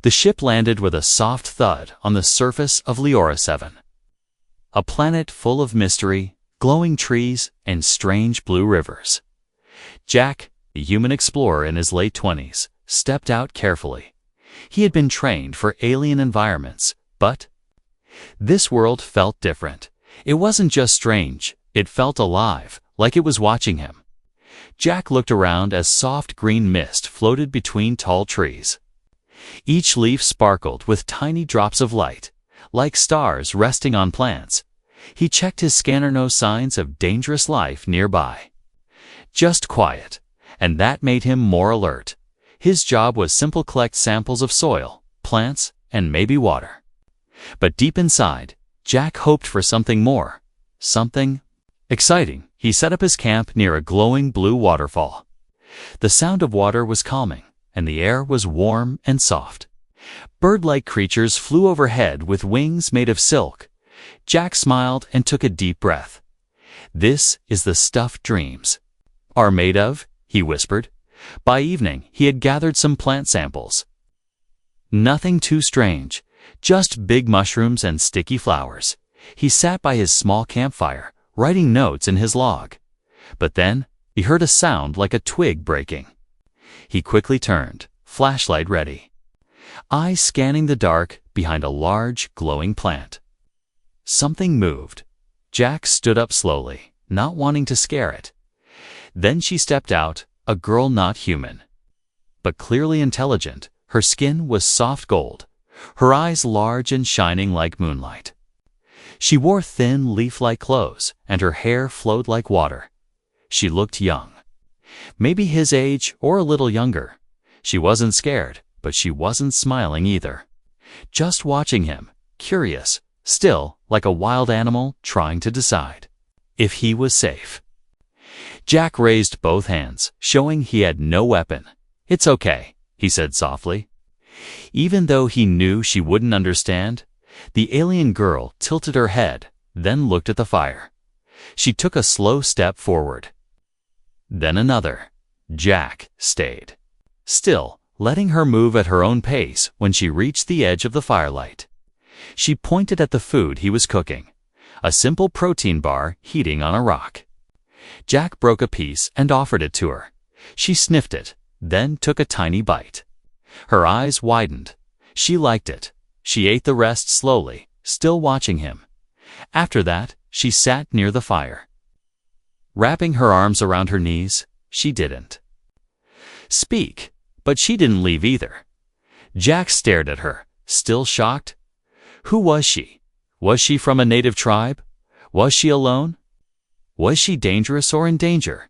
The ship landed with a soft thud on the surface of Leora 7. A planet full of mystery, glowing trees, and strange blue rivers. Jack, a human explorer in his late 20s, stepped out carefully. He had been trained for alien environments, but this world felt different. It wasn't just strange, it felt alive, like it was watching him. Jack looked around as soft green mist floated between tall trees. Each leaf sparkled with tiny drops of light, like stars resting on plants. He checked his scanner, no signs of dangerous life nearby. Just quiet, and that made him more alert. His job was simple: collect samples of soil, plants, and maybe water. But deep inside, Jack hoped for something more, something exciting. He set up his camp near a glowing blue waterfall. The sound of water was calming, and the air was warm and soft. Bird-like creatures flew overhead with wings made of silk. Jack smiled and took a deep breath. "This is the stuff dreams are made of," he whispered. By evening, he had gathered some plant samples. Nothing too strange, just big mushrooms and sticky flowers. He sat by his small campfire, writing notes in his log. But then, he heard a sound like a twig breaking. He quickly turned, flashlight ready, eyes scanning the dark behind a large, glowing plant. Something moved. Jack stood up slowly, not wanting to scare it. Then she stepped out, a girl not human, but clearly intelligent. Her skin was soft gold, her eyes large and shining like moonlight. She wore thin, leaf-like clothes, and her hair flowed like water. She looked young, maybe his age or a little younger. She wasn't scared, but she wasn't smiling either. Just watching him, curious, still like a wild animal trying to decide if he was safe. Jack raised both hands, showing he had no weapon. "It's okay," he said softly. Even though he knew she wouldn't understand, the alien girl tilted her head, then looked at the fire. She took a slow step forward. Then another. Jack stayed still, letting her move at her own pace. When she reached the edge of the firelight, she pointed at the food he was cooking, a simple protein bar heating on a rock. Jack broke a piece and offered it to her. She sniffed it, then took a tiny bite. Her eyes widened. She liked it. She ate the rest slowly, still watching him. After that, she sat near the fire. Wrapping her arms around her knees, she didn't speak, but she didn't leave either. Jack stared at her, still shocked. Who was she? Was she from a native tribe? Was she alone? Was she dangerous or in danger?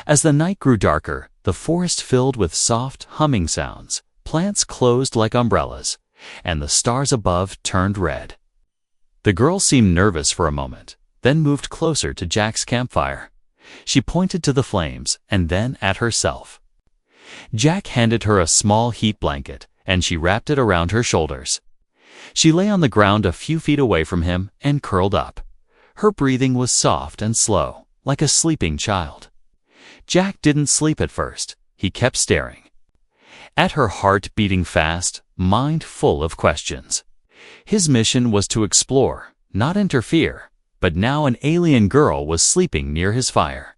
As the night grew darker, the forest filled with soft, humming sounds. Plants closed like umbrellas, and the stars above turned red. The girl seemed nervous for a moment, then moved closer to Jack's campfire. She pointed to the flames and then at herself. Jack handed her a small heat blanket, and she wrapped it around her shoulders. She lay on the ground a few feet away from him and curled up. Her breathing was soft and slow, like a sleeping child. Jack didn't sleep at first. He kept staring at her, heart beating fast, mind full of questions. His mission was to explore, not interfere, but now an alien girl was sleeping near his fire.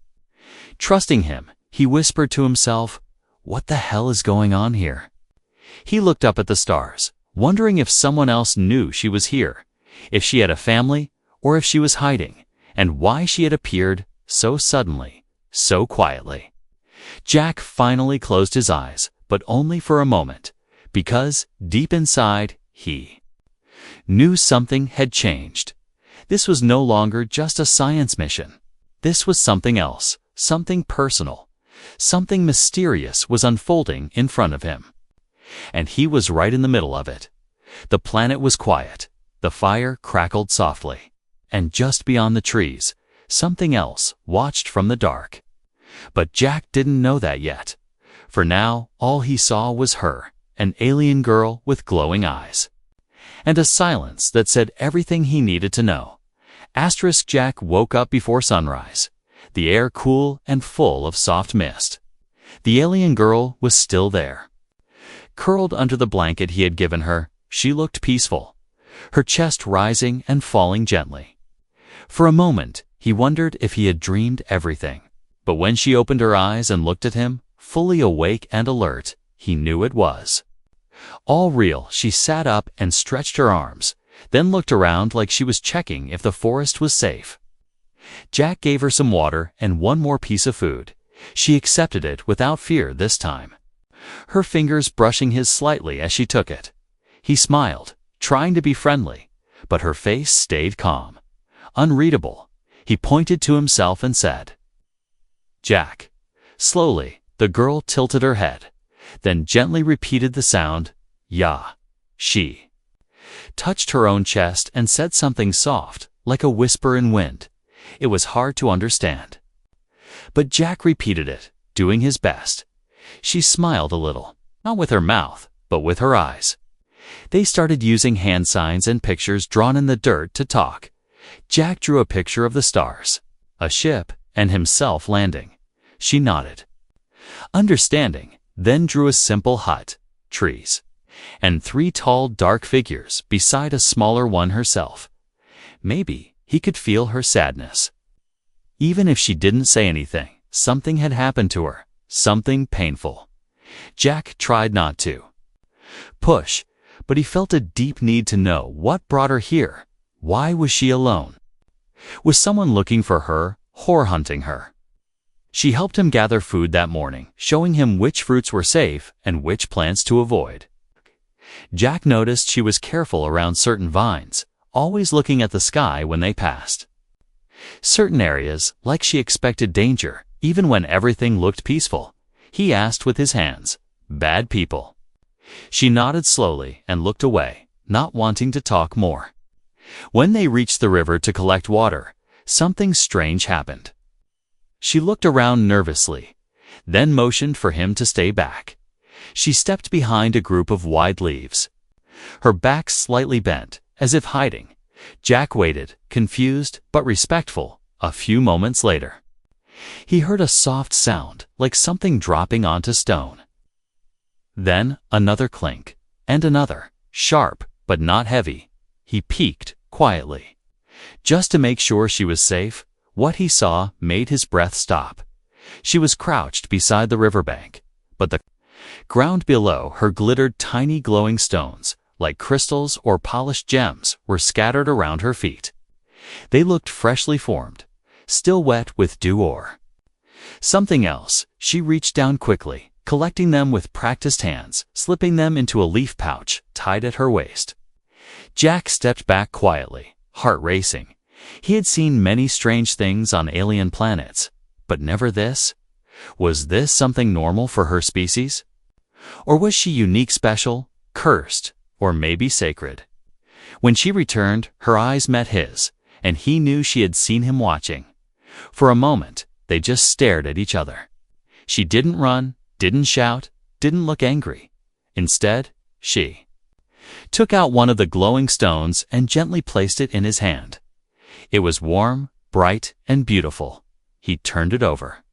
Trusting him, he whispered to himself, "What the hell is going on here?" He looked up at the stars, wondering if someone else knew she was here, if she had a family, or if she was hiding, and why she had appeared so suddenly, so quietly. Jack finally closed his eyes, but only for a moment, because, deep inside, he knew something had changed. This was no longer just a science mission. This was something else, something personal. Something mysterious was unfolding in front of him. And he was right in the middle of it. The planet was quiet. The fire crackled softly. And just beyond the trees, something else watched from the dark. But Jack didn't know that yet. For now, all he saw was her, an alien girl with glowing eyes. And a silence that said everything he needed to know. Jack woke up before sunrise, the air cool and full of soft mist. The alien girl was still there. Curled under the blanket he had given her, she looked peaceful, her chest rising and falling gently. For a moment, he wondered if he had dreamed everything. But when she opened her eyes and looked at him, fully awake and alert, he knew it was all real. She sat up and stretched her arms, then looked around like she was checking if the forest was safe. Jack gave her some water and one more piece of food. She accepted it without fear this time, her fingers brushing his slightly as she took it. He smiled, trying to be friendly, but her face stayed calm, unreadable. He pointed to himself and said, "Jack." Slowly, the girl tilted her head, then gently repeated the sound, "Ya." She touched her own chest and said something soft, like a whisper in wind. It was hard to understand. But Jack repeated it, doing his best. She smiled a little, not with her mouth, but with her eyes. They started using hand signs and pictures drawn in the dirt to talk. Jack drew a picture of the stars, a ship, and himself landing. She nodded, understanding, then drew a simple hut, trees, and 3 tall dark figures beside a smaller one herself. Maybe he could feel her sadness. Even if she didn't say anything, something had happened to her, something painful. Jack tried not to push, but he felt a deep need to know what brought her here. Why was she alone? Was someone looking for her, or hunting her? She helped him gather food that morning, showing him which fruits were safe and which plants to avoid. Jack noticed she was careful around certain vines, always looking at the sky when they passed. Certain areas, like she expected danger, even when everything looked peaceful. He asked with his hands, "Bad people?" She nodded slowly and looked away, not wanting to talk more. When they reached the river to collect water, something strange happened. She looked around nervously, then motioned for him to stay back. She stepped behind a group of wide leaves, her back slightly bent, as if hiding. Jack waited, confused but respectful. A few moments later, he heard a soft sound, like something dropping onto stone. Then another clink, and another, sharp but not heavy. He peeked quietly, just to make sure she was safe. What he saw made his breath stop. She was crouched beside the riverbank, but the ground below her glittered tiny glowing stones, like crystals or polished gems, were scattered around her feet. They looked freshly formed, still wet with dew or something else. She reached down quickly, collecting them with practiced hands, slipping them into a leaf pouch tied at her waist. Jack stepped back quietly, heart racing. He had seen many strange things on alien planets, but never this. Was this something normal for her species? Or was she unique, special, cursed, or maybe sacred? When she returned, her eyes met his, and he knew she had seen him watching. For a moment, they just stared at each other. She didn't run, didn't shout, didn't look angry. Instead, she took out one of the glowing stones and gently placed it in his hand. It was warm, bright, and beautiful. He turned it over,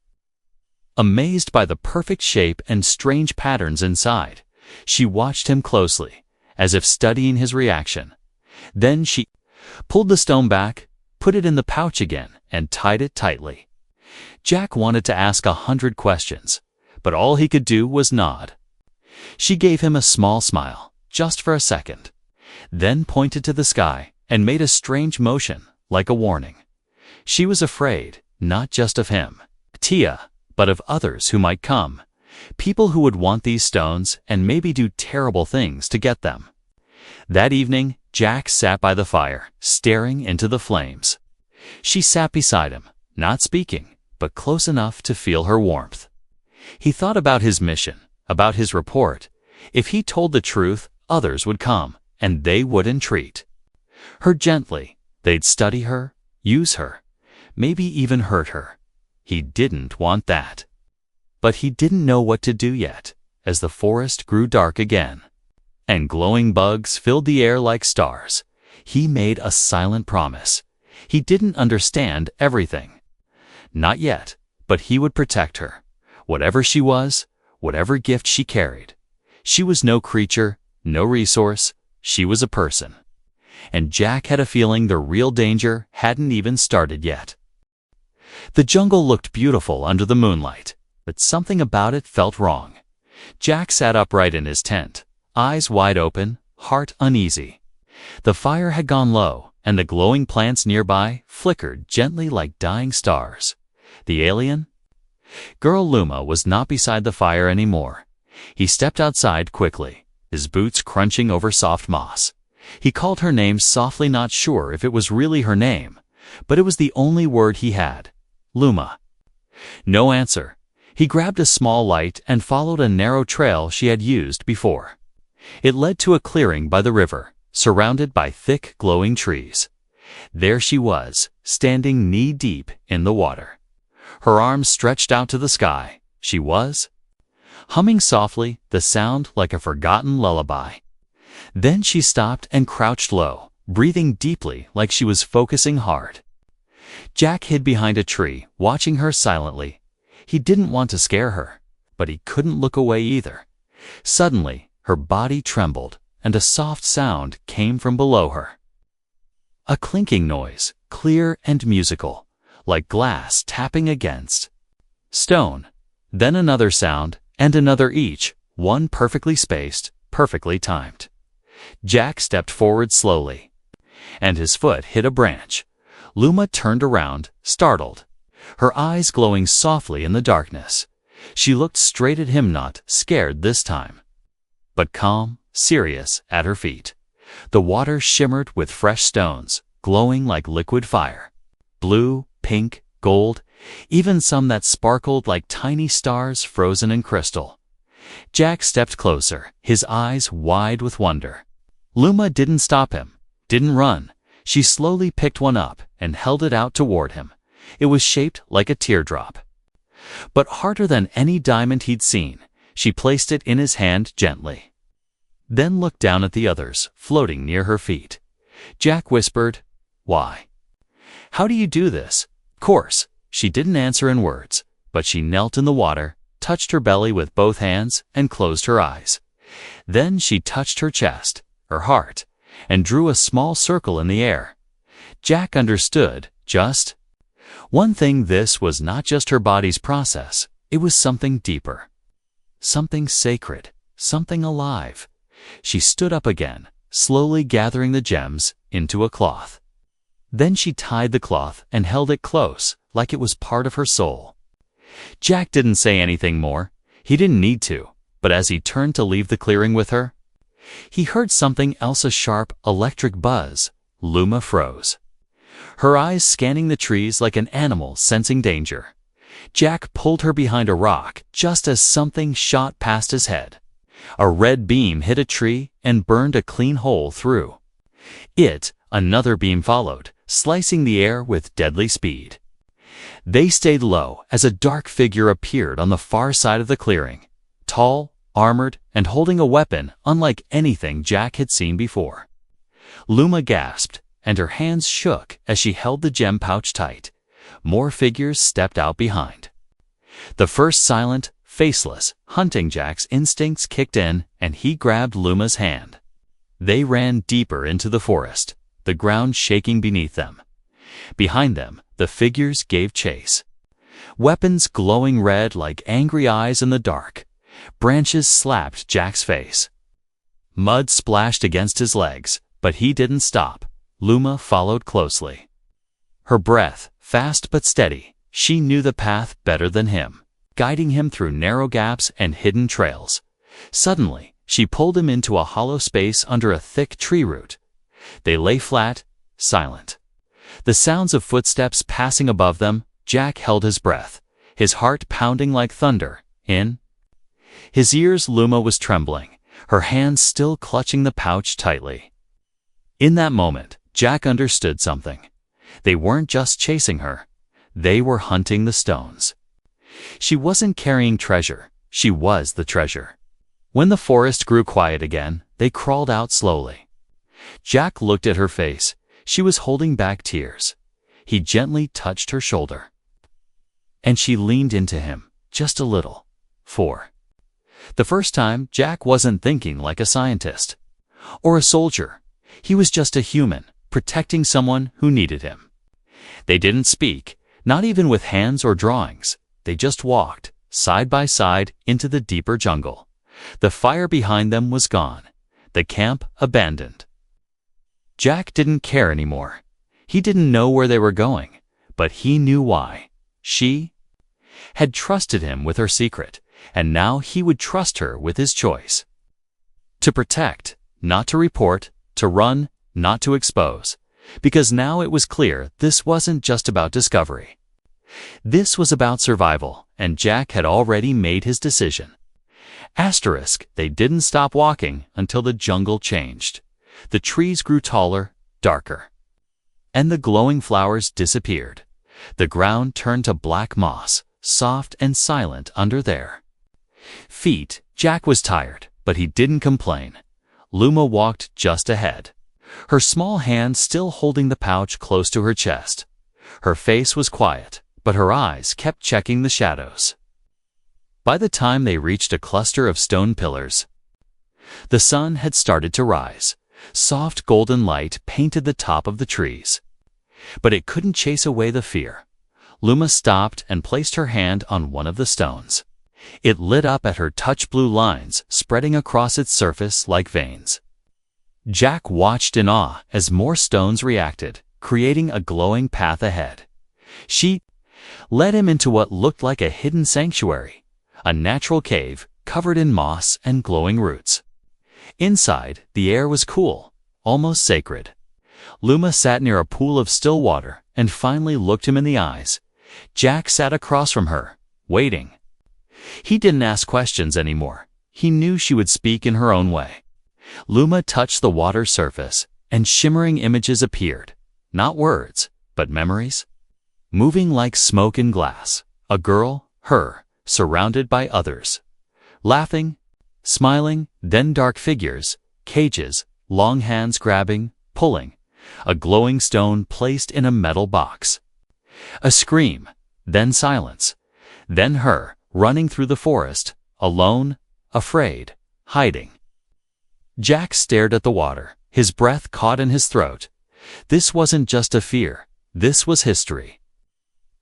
amazed by the perfect shape and strange patterns inside. She watched him closely, as if studying his reaction. Then she pulled the stone back, put it in the pouch again, and tied it tightly. Jack wanted to ask 100 questions, but all he could do was nod. She gave him a small smile, just for a second, then pointed to the sky and made a strange motion, like a warning. She was afraid, not just of him, Tia, but of others who might come, people who would want these stones and maybe do terrible things to get them. That evening, Jack sat by the fire, staring into the flames. She sat beside him, not speaking, but close enough to feel her warmth. He thought about his mission, about his report. If he told the truth, others would come, and they would entreat her gently. They'd study her, use her, maybe even hurt her. He didn't want that. But he didn't know what to do yet, as the forest grew dark again, and glowing bugs filled the air like stars. He made a silent promise. He didn't understand everything. Not yet, but he would protect her. Whatever she was, whatever gift she carried, She was no creature, no resource, she was a person. And Jack had a feeling the real danger hadn't even started yet. The jungle looked beautiful under the moonlight, but something about it felt wrong. Jack sat upright in his tent, eyes wide open, heart uneasy. The fire had gone low, and the glowing plants nearby flickered gently like dying stars. The alien? Girl Luma was not beside the fire anymore. He stepped outside quickly, his boots crunching over soft moss. He called her name softly, not sure if it was really her name, but it was the only word he had. Luma. No answer. He grabbed a small light and followed a narrow trail she had used before. It led to a clearing by the river, surrounded by thick, glowing trees. There she was, standing knee-deep in the water. Her arms stretched out to the sky. She was humming softly, the sound like a forgotten lullaby. Then she stopped and crouched low, breathing deeply like she was focusing hard. Jack hid behind a tree, watching her silently. He didn't want to scare her, but he couldn't look away either. Suddenly, her body trembled, and a soft sound came from below her. A clinking noise, clear and musical, like glass tapping against stone. Then another sound, and another, each one perfectly spaced, perfectly timed. Jack stepped forward slowly, and his foot hit a branch. Luma turned around, startled, her eyes glowing softly in the darkness. She looked straight at him, not scared this time, but calm, serious at her feet. The water shimmered with fresh stones, glowing like liquid fire. Blue, pink, gold, even some that sparkled like tiny stars frozen in crystal. Jack stepped closer, his eyes wide with wonder. Luma didn't stop him, didn't run. She slowly picked one up and held it out toward him. It was shaped like a teardrop, but harder than any diamond he'd seen. She placed it in his hand gently, then looked down at the others floating near her feet. Jack whispered, "Why? How do you do this?" Of course, she didn't answer in words, but she knelt in the water, touched her belly with both hands, and closed her eyes. Then she touched her chest, her heart, and drew a small circle in the air. Jack understood just one thing: this was not just her body's process, it was something deeper, something sacred, something alive. She stood up again, slowly gathering the gems into a cloth. Then she tied the cloth and held it close, like it was part of her soul. Jack didn't say anything more. He didn't need to, but as he turned to leave the clearing with her, he heard something else, a sharp, electric buzz. Luma froze, her eyes scanning the trees like an animal sensing danger. Jack pulled her behind a rock just as something shot past his head. A red beam hit a tree and burned a clean hole through it. Another beam followed, slicing the air with deadly speed. They stayed low as a dark figure appeared on the far side of the clearing, tall, armored, and holding a weapon unlike anything Jack had seen before. Luma gasped, and her hands shook as she held the gem pouch tight. More figures stepped out behind. The first silent, faceless, hunting. Jack's instincts kicked in, and he grabbed Luma's hand. They ran deeper into the forest, the ground shaking beneath them. Behind them, the figures gave chase. Weapons glowing red like angry eyes in the dark. Branches slapped Jack's face. Mud splashed against his legs, but he didn't stop. Luma followed closely. Her breath, fast but steady, she knew the path better than him, guiding him through narrow gaps and hidden trails. Suddenly, she pulled him into a hollow space under a thick tree root. They lay flat, silent. The sounds of footsteps passing above them. Jack held his breath, his heart pounding like thunder. In his ears, Luma was trembling, her hands still clutching the pouch tightly. In that moment, Jack understood something. They weren't just chasing her. They were hunting the stones. She wasn't carrying treasure. She was the treasure. When the forest grew quiet again, they crawled out slowly. Jack looked at her face. She was holding back tears. He gently touched her shoulder, and she leaned into him, just a little. The first time, Jack wasn't thinking like a scientist or a soldier. He was just a human, protecting someone who needed him. They didn't speak, not even with hands or drawings. They just walked, side by side, into the deeper jungle. The fire behind them was gone, the camp abandoned. Jack didn't care anymore. He didn't know where they were going, but he knew why. She had trusted him with her secret, and now he would trust her with his choice. To protect, not to report, to run, not to expose, because now it was clear this wasn't just about discovery. This was about survival, and Jack had already made his decision. Asterisk, they didn't stop walking until the jungle changed. The trees grew taller, darker, and the glowing flowers disappeared. The ground turned to black moss, soft and silent under their feet. Jack was tired, but he didn't complain. Luma walked just ahead, her small hand still holding the pouch close to her chest. Her face was quiet, but her eyes kept checking the shadows. By the time they reached a cluster of stone pillars, the sun had started to rise. Soft golden light painted the top of the trees. But it couldn't chase away the fear. Luma stopped and placed her hand on one of the stones. It lit up at her touch, blue lines spreading across its surface like veins. Jack watched in awe as more stones reacted, creating a glowing path ahead. She led him into what looked like a hidden sanctuary, a natural cave covered in moss and glowing roots. Inside, the air was cool, almost sacred. Luma sat near a pool of still water and finally looked him in the eyes. Jack sat across from her, waiting. He didn't ask questions anymore. He knew she would speak in her own way. Luma touched the water's surface, and shimmering images appeared. Not words, but memories. Moving like smoke in glass. A girl, her, surrounded by others. Laughing, smiling, then dark figures, cages, long hands grabbing, pulling. A glowing stone placed in a metal box. A scream, then silence. Then her, running through the forest, alone, afraid, hiding. Jack stared at the water, his breath caught in his throat. This wasn't just a fear, this was history.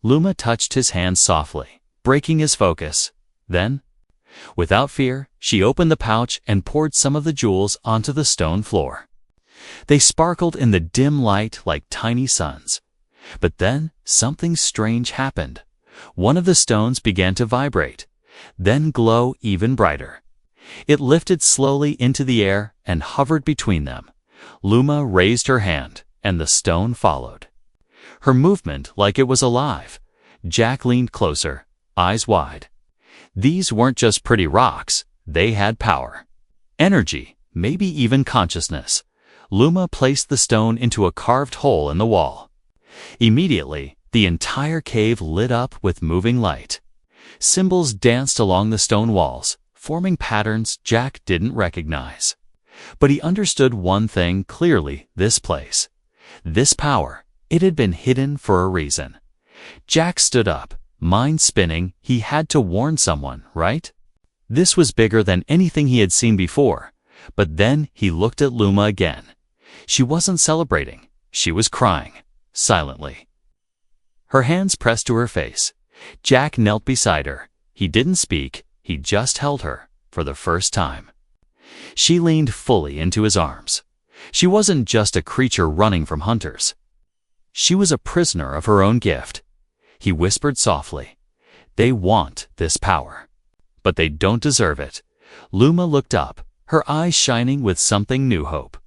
Luma touched his hand softly, breaking his focus. Then, without fear, she opened the pouch and poured some of the jewels onto the stone floor. They sparkled in the dim light like tiny suns. But then, something strange happened. One of the stones began to vibrate, then glow even brighter. It lifted slowly into the air and hovered between them. Luma raised her hand, and the stone followed. Her movement like it was alive. Jack leaned closer, eyes wide. These weren't just pretty rocks, they had power. Energy, maybe even consciousness. Luma placed the stone into a carved hole in the wall. Immediately, the entire cave lit up with moving light. Symbols danced along the stone walls, forming patterns Jack didn't recognize. But he understood one thing clearly: this place, this power, it had been hidden for a reason. Jack stood up, mind spinning. He had to warn someone, right? This was bigger than anything he had seen before. But then he looked at Luma again. She wasn't celebrating, she was crying, silently. Her hands pressed to her face. Jack knelt beside her. He didn't speak, he just held her, for the first time. She leaned fully into his arms. She wasn't just a creature running from hunters. She was a prisoner of her own gift. He whispered softly, "They want this power, but they don't deserve it." Luma looked up, her eyes shining with something new, hope.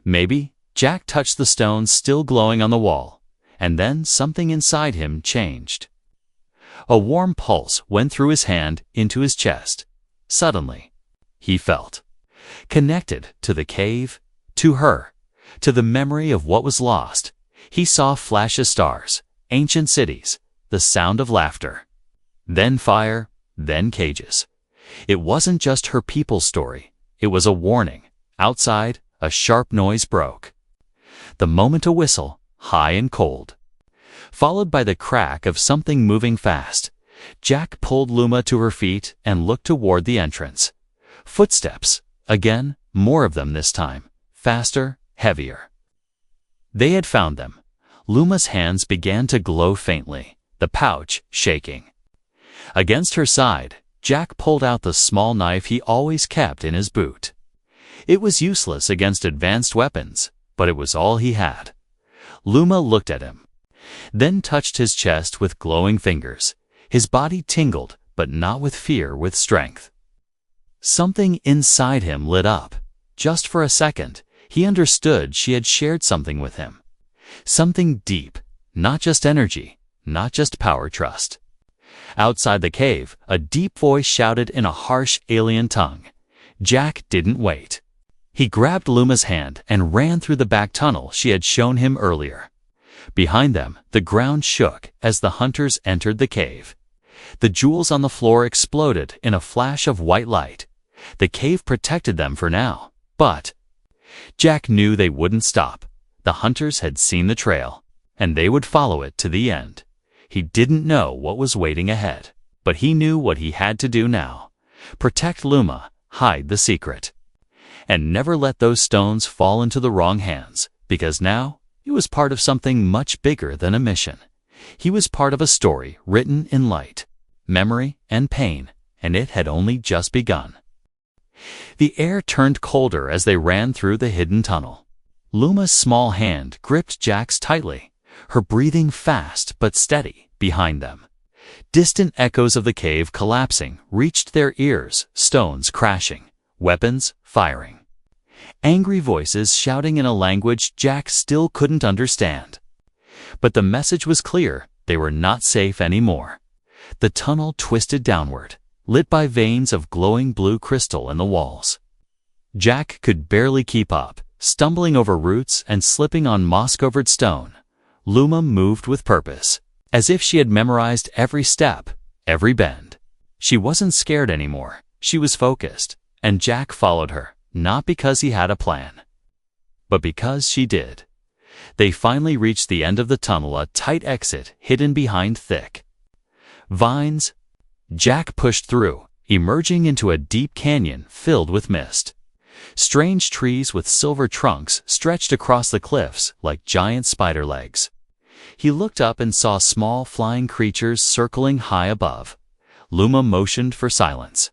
Maybe. Jack touched the stone still glowing on the wall, and then something inside him changed. A warm pulse went through his hand into his chest. Suddenly, he felt connected to the cave, to her, to the memory of what was lost. He saw flashes, stars, ancient cities, the sound of laughter. Then fire, then cages. It wasn't just her people's story, it was a warning. Outside, a sharp noise broke. The moment a whistle, high and cold, followed by the crack of something moving fast. Jack pulled Luma to her feet and looked toward the entrance. Footsteps. Again, more of them this time. Faster, heavier. They had found them. Luma's hands began to glow faintly, the pouch shaking. Against her side, Jack pulled out the small knife he always kept in his boot. It was useless against advanced weapons, but it was all he had. Luma looked at him, then touched his chest with glowing fingers. His body tingled, but not with fear, with strength. Something inside him lit up. Just for a second, he understood she had shared something with him. Something deep, not just energy, not just power trust. Outside the cave, a deep voice shouted in a harsh alien tongue. Jack didn't wait. He grabbed Luma's hand and ran through the back tunnel she had shown him earlier. Behind them, the ground shook as the hunters entered the cave. The jewels on the floor exploded in a flash of white light. The cave protected them for now, but Jack knew they wouldn't stop. The hunters had seen the trail, and they would follow it to the end. He didn't know what was waiting ahead, but he knew what he had to do now. Protect Luma, hide the secret, and never let those stones fall into the wrong hands, because now he was part of something much bigger than a mission. He was part of a story written in light, memory, and pain, and it had only just begun. The air turned colder as they ran through the hidden tunnel. Luma's small hand gripped Jack's tightly, her breathing fast but steady behind them. Distant echoes of the cave collapsing reached their ears, stones crashing, weapons firing. Angry voices shouting in a language Jack still couldn't understand. But the message was clear: they were not safe anymore. The tunnel twisted downward, lit by veins of glowing blue crystal in the walls. Jack could barely keep up, stumbling over roots and slipping on moss-covered stone. Luma moved with purpose, as if she had memorized every step, every bend. She wasn't scared anymore. She was focused, and Jack followed her, not because he had a plan, but because she did. They finally reached the end of the tunnel, a tight exit hidden behind thick vines. Jack pushed through, emerging into a deep canyon filled with mist. Strange trees with silver trunks stretched across the cliffs like giant spider legs. He looked up and saw small flying creatures circling high above. Luma motioned for silence,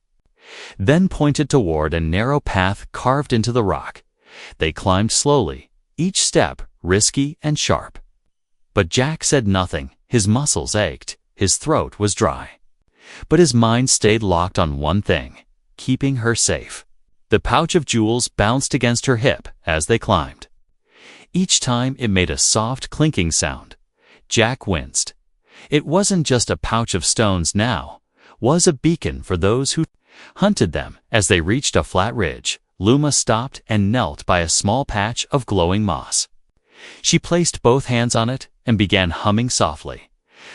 then pointed toward a narrow path carved into the rock. They climbed slowly, each step risky and sharp. But Jack said nothing. His muscles ached, his throat was dry. But his mind stayed locked on one thing: keeping her safe. The pouch of jewels bounced against her hip as they climbed. Each time it made a soft clinking sound. Jack winced. It wasn't just a pouch of stones now, was a beacon for those who hunted them. As they reached a flat ridge, Luma stopped and knelt by a small patch of glowing moss. She placed both hands on it and began humming softly.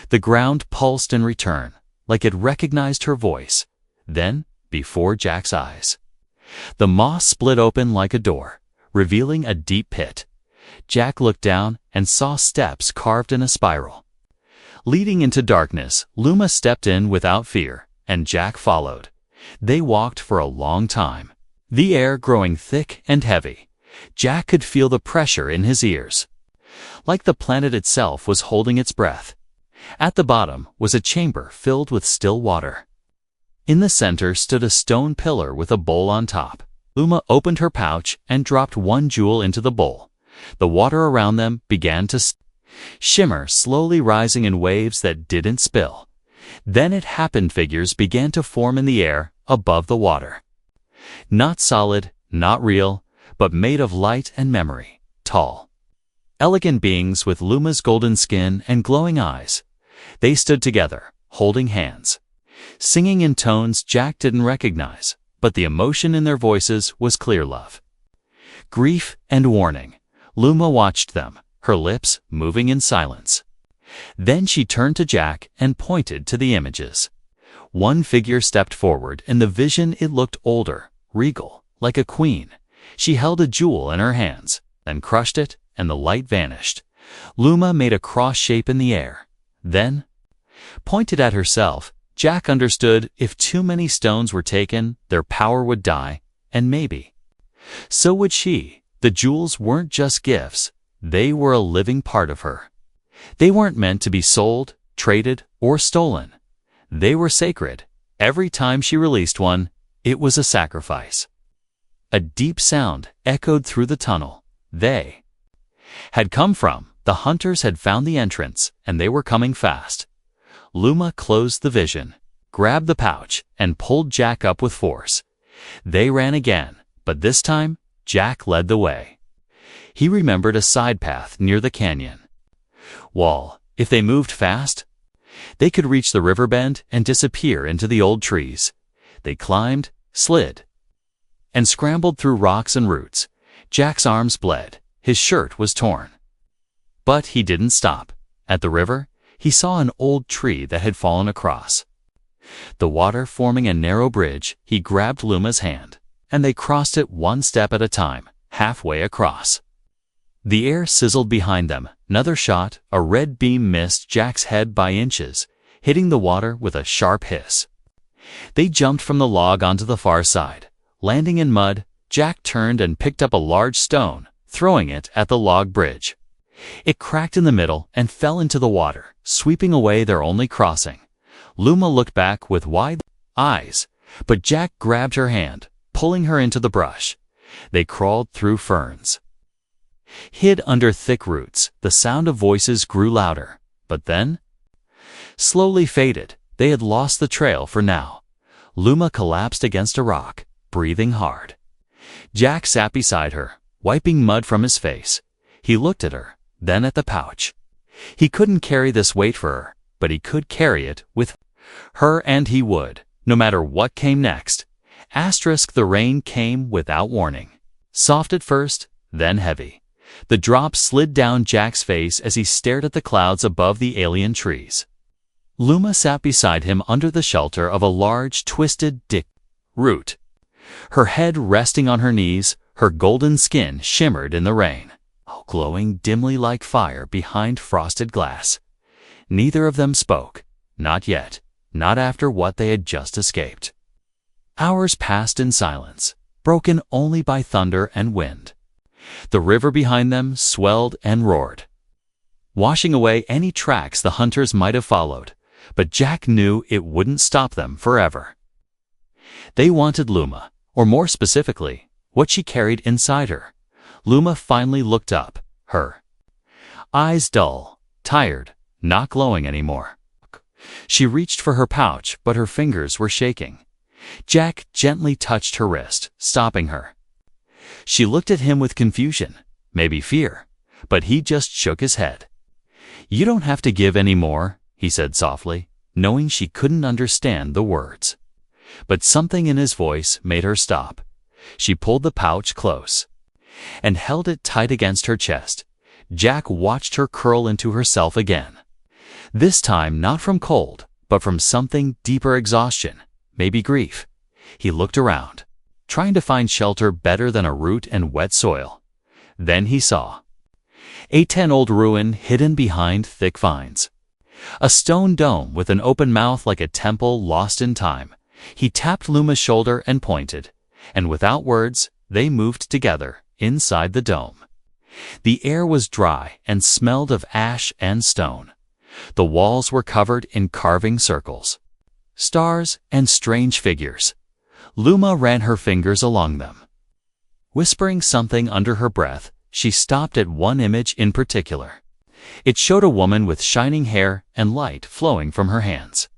The ground pulsed in return, like it recognized her voice. Then, before Jack's eyes, the moss split open like a door, revealing a deep pit. Jack looked down and saw steps carved in a spiral. Leading into darkness, Luma stepped in without fear, and Jack followed. They walked for a long time, the air growing thick and heavy. Jack could feel the pressure in his ears, like the planet itself was holding its breath. At the bottom was a chamber filled with still water. In the center stood a stone pillar with a bowl on top. Luma opened her pouch and dropped one jewel into the bowl. The water around them began to shimmer, slowly rising in waves that didn't spill. Then it happened: figures began to form in the air above the water. Not solid, not real, but made of light and memory. Tall, elegant beings with Luma's golden skin and glowing eyes. They stood together, holding hands, singing in tones Jack didn't recognize, but the emotion in their voices was clear: love, grief, and warning. Luma watched them, her lips moving in silence. Then she turned to Jack and pointed to the images. One figure stepped forward. In the vision it looked older, regal, like a queen. She held a jewel in her hands, then crushed it, and the light vanished. Luma made a cross shape in the air, then pointed at herself. Jack understood if too many stones were taken, their power would die, and maybe so would she. The jewels weren't just gifts, they were a living part of her. They weren't meant to be sold, traded, or stolen. They were sacred. Every time she released one, it was a sacrifice. A deep sound echoed through the tunnel. They had come from. The hunters had found the entrance, and they were coming fast. Luma closed the vision, grabbed the pouch, and pulled Jack up with force. They ran again, but this time, Jack led the way. He remembered a side path near the canyon wall. If they moved fast, they could reach the river bend and disappear into the old trees. They climbed, slid, and scrambled through rocks and roots. Jack's arms bled. His shirt was torn. But he didn't stop. At the river, he saw an old tree that had fallen across the water, forming a narrow bridge. He grabbed Luma's hand, and they crossed it one step at a time, halfway across. The air sizzled behind them. Another shot, a red beam missed Jack's head by inches, hitting the water with a sharp hiss. They jumped from the log onto the far side. Landing in mud, Jack turned and picked up a large stone, throwing it at the log bridge. It cracked in the middle and fell into the water, sweeping away their only crossing. Luma looked back with wide eyes, but Jack grabbed her hand, pulling her into the brush. They crawled through ferns, hid under thick roots. The sound of voices grew louder, but then slowly faded. They had lost the trail for now. Luma collapsed against a rock, breathing hard. Jack sat beside her, wiping mud from his face. He looked at her, then at the pouch. He couldn't carry this weight for her, but he could carry it with her, and he would, no matter what came next. The rain came without warning. Soft at first, then heavy. The drops slid down Jack's face as he stared at the clouds above the alien trees. Luma sat beside him under the shelter of a large, twisted root. Her head resting on her knees, her golden skin shimmered in the rain, glowing dimly like fire behind frosted glass. Neither of them spoke. Not yet. Not after what they had just escaped. Hours passed in silence, broken only by thunder and wind. The river behind them swelled and roared, washing away any tracks the hunters might have followed, but Jack knew it wouldn't stop them forever. They wanted Luma, or more specifically, what she carried inside her. Luma finally looked up, her eyes dull, tired, not glowing anymore. She reached for her pouch, but her fingers were shaking. Jack gently touched her wrist, stopping her. She looked at him with confusion, maybe fear, but he just shook his head. "You don't have to give any more," he said softly, knowing she couldn't understand the words. But something in his voice made her stop. She pulled the pouch close and held it tight against her chest. Jack watched her curl into herself again. This time not from cold, but from something deeper, exhaustion, maybe grief. He looked around, trying to find shelter better than a root and wet soil. Then he saw a 10-old ruin hidden behind thick vines. A stone dome with an open mouth like a temple lost in time. He tapped Luma's shoulder and pointed, and without words, they moved together inside the dome. The air was dry and smelled of ash and stone. The walls were covered in carving circles, stars, and strange figures. Luma ran her fingers along them. Whispering something under her breath, she stopped at one image in particular. It showed a woman with shining hair and light flowing from her hands.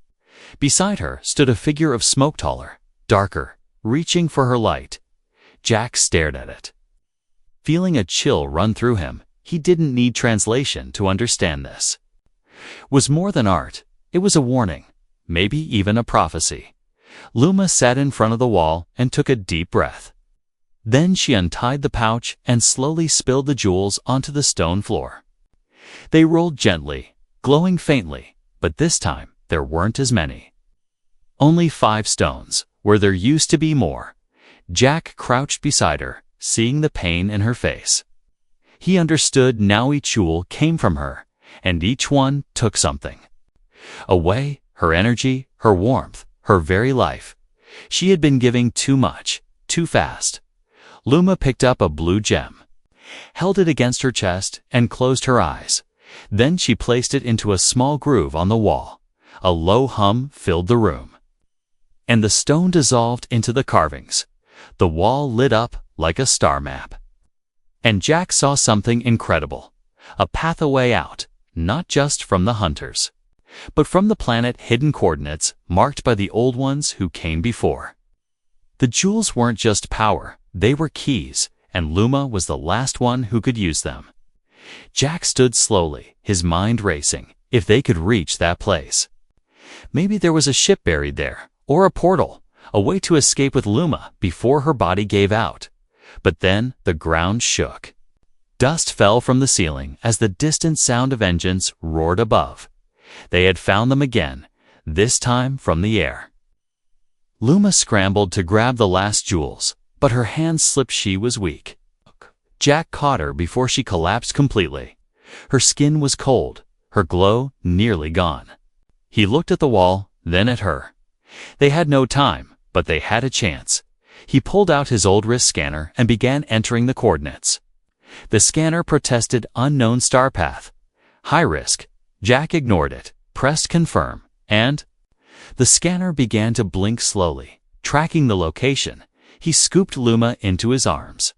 Beside her stood a figure of smoke, taller, darker, reaching for her light. Jack stared at it, feeling a chill run through him. He didn't need translation to understand this. It was more than art. It was a warning, maybe even a prophecy. Luma sat in front of the wall and took a deep breath. Then she untied the pouch and slowly spilled the jewels onto the stone floor. They rolled gently, glowing faintly, but this time there weren't as many. Only 5 stones, where there used to be more. Jack crouched beside her, seeing the pain in her face. He understood now each jewel came from her, and each one took something away, her energy, her warmth, her very life. She had been giving too much, too fast. Luma picked up a blue gem, held it against her chest, and closed her eyes. Then she placed it into a small groove on the wall. A low hum filled the room, and the stone dissolved into the carvings. The wall lit up like a star map. And Jack saw something incredible. A pathway out, not just from the hunters, but from the planet hidden coordinates marked by the old ones who came before. The jewels weren't just power, they were keys, and Luma was the last one who could use them. Jack stood slowly, his mind racing. If they could reach that place. Maybe there was a ship buried there, or a portal, a way to escape with Luma before her body gave out. But then the ground shook. Dust fell from the ceiling as the distant sound of engines roared above. They had found them again, this time from the air. Luma scrambled to grab the last jewels, but her hand slipped. She was weak. Jack caught her before she collapsed completely. Her skin was cold, her glow nearly gone. He looked at the wall, then at her. They had no time, but they had a chance. He pulled out his old wrist scanner and began entering the coordinates. The scanner protested unknown star path. High risk. Jack ignored it, pressed confirm, and the scanner began to blink slowly, tracking the location. He scooped Luma into his arms.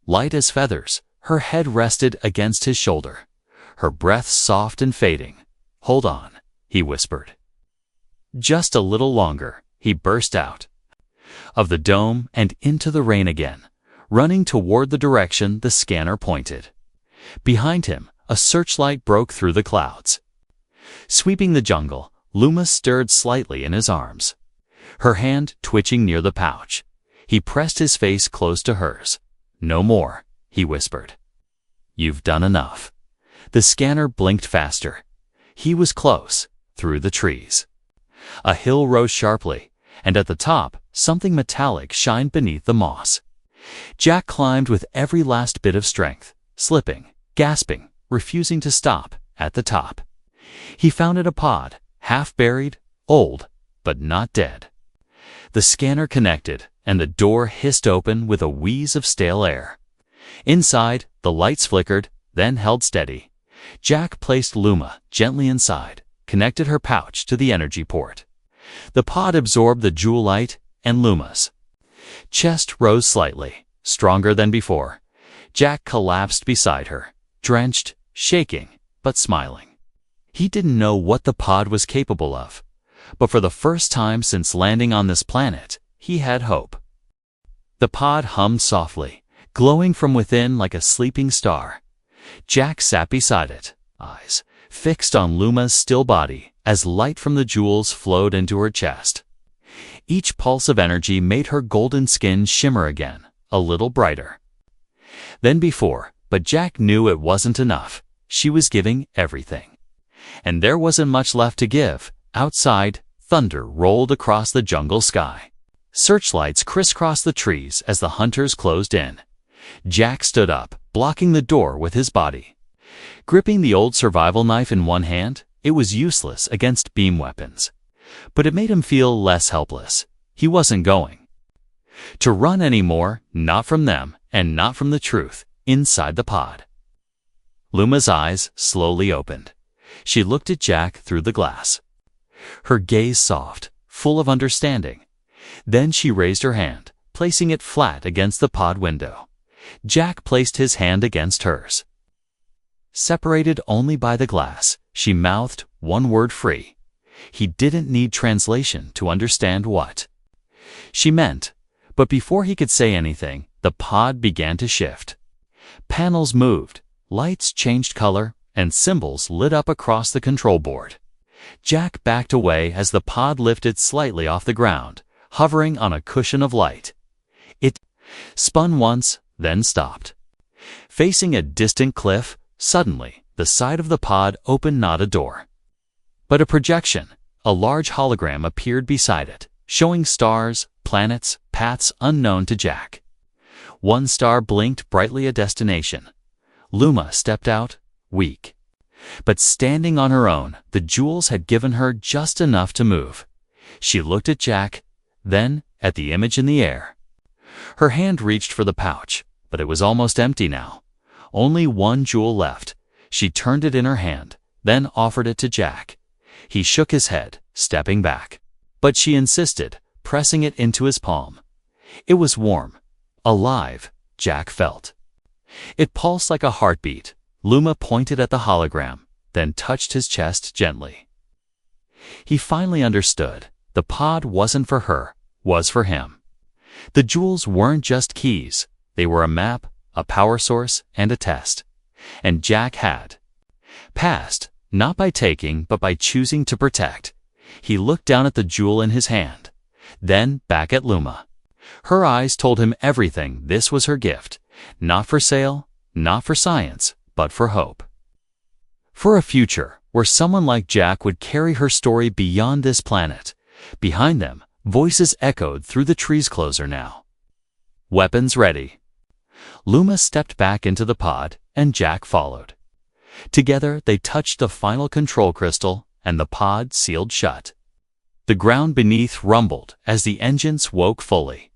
Light as feathers, her head rested against his shoulder, her breath soft and fading. "Hold on," he whispered. "Just a little longer," he burst out of the dome and into the rain again, running toward the direction the scanner pointed. Behind him, a searchlight broke through the clouds. Sweeping the jungle, Luma stirred slightly in his arms, her hand twitching near the pouch. He pressed his face close to hers. "No more," he whispered. "You've done enough." The scanner blinked faster. He was close, through the trees. A hill rose sharply, and at the top, something metallic shined beneath the moss. Jack climbed with every last bit of strength, slipping, gasping, refusing to stop. At the top, he found it a pod, half buried, old, but not dead. The scanner connected, and the door hissed open with a wheeze of stale air. Inside, the lights flickered, then held steady. Jack placed Luma gently inside, connected her pouch to the energy port. The pod absorbed the jewel light, and Luma's chest rose slightly, stronger than before. Jack collapsed beside her, drenched, shaking, but smiling. He didn't know what the pod was capable of, but for the first time since landing on this planet, he had hope. The pod hummed softly, glowing from within like a sleeping star. Jack sat beside it, eyes fixed on Luma's still body as light from the jewels flowed into her chest. Each pulse of energy made her golden skin shimmer again, a little brighter than before, but Jack knew it wasn't enough. She was giving everything, and there wasn't much left to give. Outside, thunder rolled across the jungle sky. Searchlights crisscrossed the trees as the hunters closed in. Jack stood up, blocking the door with his body. Gripping the old survival knife in one hand, it was useless against beam weapons. But it made him feel less helpless. He wasn't going to run anymore, not from them, and not from the truth inside the pod. Luma's eyes slowly opened. She looked at Jack through the glass, her gaze soft, full of understanding. Then she raised her hand, placing it flat against the pod window. Jack placed his hand against hers. Separated only by the glass, she mouthed one word free. He didn't need translation to understand what she meant, but before he could say anything, the pod began to shift. Panels moved, lights changed color, and symbols lit up across the control board. Jack backed away as the pod lifted slightly off the ground, hovering on a cushion of light. It spun once, then stopped. Facing a distant cliff, suddenly, the side of the pod opened, not a door, but a projection. A large hologram appeared beside it, showing stars, planets, paths unknown to Jack. One star blinked brightly, a destination. Luma stepped out, weak, but standing on her own. The jewels had given her just enough to move. She looked at Jack, then at the image in the air. Her hand reached for the pouch, but it was almost empty now. Only one jewel left. She turned it in her hand, then offered it to Jack. He shook his head, stepping back. But she insisted, pressing it into his palm. It was warm, alive, Jack felt. It pulsed like a heartbeat. Luma pointed at the hologram, then touched his chest gently. He finally understood. The pod wasn't for her, was for him. The jewels weren't just keys. They were a map, a power source, and a test. And Jack had passed, not by taking, but by choosing to protect. He looked down at the jewel in his hand, then back at Luma. Her eyes told him everything. This was her gift, not for sale, not for science, but for hope. For a future where someone like Jack would carry her story beyond this planet. Behind them, voices echoed through the trees. Closer now. Weapons ready. Luma stepped back into the pod, and Jack followed. Together, they touched the final control crystal, and the pod sealed shut. The ground beneath rumbled as the engines woke fully.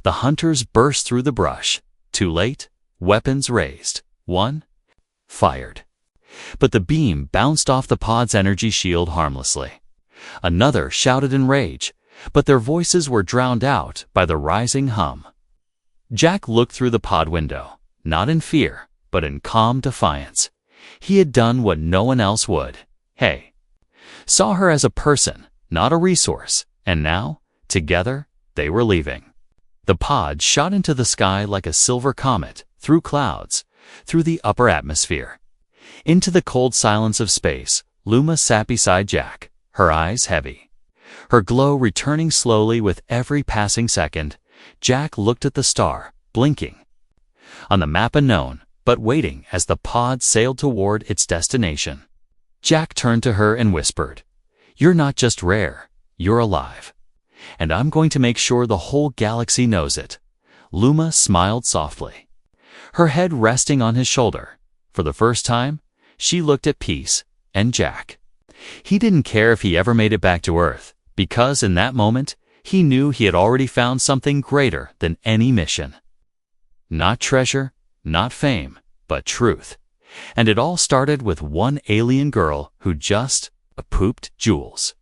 The hunters burst through the brush. Too late, weapons raised. One fired. But the beam bounced off the pod's energy shield harmlessly. Another shouted in rage, but their voices were drowned out by the rising hum. Jack looked through the pod window, not in fear, but in calm defiance. He had done what no one else would. Hey. Saw her as a person, not a resource, and now, together, they were leaving. The pod shot into the sky like a silver comet, through clouds, through the upper atmosphere. Into the cold silence of space, Luma sat beside Jack, her eyes heavy. Her glow returning slowly with every passing second. Jack looked at the star, blinking. On the map unknown, but waiting as the pod sailed toward its destination. Jack turned to her and whispered, "You're not just rare, you're alive. And I'm going to make sure the whole galaxy knows it." Luma smiled softly, her head resting on his shoulder. For the first time, she looked at peace and Jack. He didn't care if he ever made it back to Earth, because in that moment, he knew he had already found something greater than any mission. Not treasure, not fame, but truth. And it all started with one alien girl who just pooped jewels.